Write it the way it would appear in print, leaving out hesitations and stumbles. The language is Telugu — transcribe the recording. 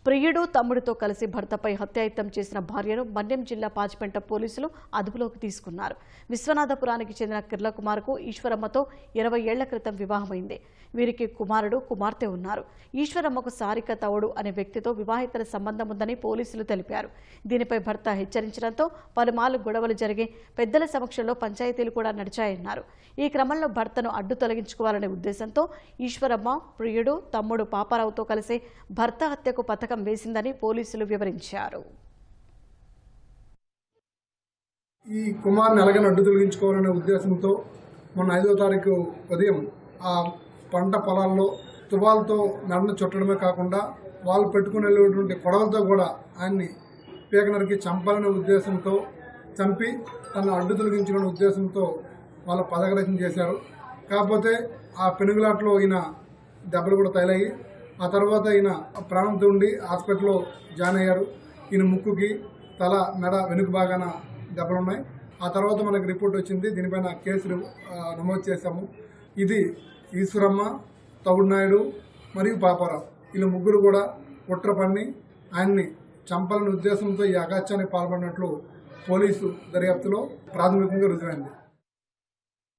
ప్రియుడు తమ్ముడితో కలిసి భర్తపై హత్యాయత్నం చేసిన భార్యను మన్యం జిల్లా పాచిపెంట పోలీసులు అదుపులోకి తీసుకున్నారు. విశ్వనాథపురానికి చెందిన కిర్లకుమార్కు ఈశ్వరమ్మతో 20 ఏళ్ల క్రితం వివాహమైంది. వీరికి కుమారుడు, కుమార్తె ఉన్నారు. ఈశ్వరమ్మకు సారిక తవుడు అనే వ్యక్తితో వివాహేతర సంబంధం ఉందని పోలీసులు తెలిపారు. దీనిపై భర్త హెచ్చరించడంతో పలుమార్లు గొడవలు జరిగి పెద్దల సమక్షంలో పంచాయతీలు కూడా నడిచాయన్నారు. ఈ క్రమంలో భర్తను అడ్డు తొలగించుకోవాలనే ఉద్దేశంతో ఈశ్వరమ్మ ప్రియుడు తమ్ముడు పాపారావుతో కలిసి భర్త హత్యకు పథకం వేసిందని పోలీసులు వివరించారు. ఈ కుమార్ని ఎలాగైనా అడ్డు తొలగించుకోవాలనే ఉద్దేశంతో మొన్న 5వ తారీఖు ఉదయం ఆ పంట పొలాల్లో తువాలతో మెడను చుట్టడమే కాకుండా వాళ్ళు పెట్టుకుని వెళ్ళేటువంటి కొడవలతో కూడా ఆయన్ని పీకనరికి చంపాలనే ఉద్దేశంతో చంపి తను అడ్డు తొలగించుకునే ఉద్దేశంతో వాళ్ళు పథకరచన చేశారు. కాకపోతే ఆ పెనుగులాట్లో ఈయన దెబ్బలు కూడా తగిలాయి. ఆ తర్వాత ఈయన ప్రాణంతో ఉండి హాస్పిటల్లో జాయిన్ అయ్యారు. ఈయన ముక్కుకి, తల, మెడ వెనుక భాగాన దెబ్బలున్నాయి. ఆ తర్వాత మనకు రిపోర్ట్ వచ్చింది. దీనిపైన కేసులు నమోదు చేశాము. ఇది ఈశ్వరమ్మ, తవుడు నాయుడు మరియు పాపారావు వీళ్ళు ముగ్గురు కూడా కుట్ర పన్ని ఆయన్ని చంపాలనే ఉద్దేశంతో ఈ అగాత్యానికి పాల్పడినట్లు పోలీసు దర్యాప్తులో ప్రాథమికంగా రుజువైంది.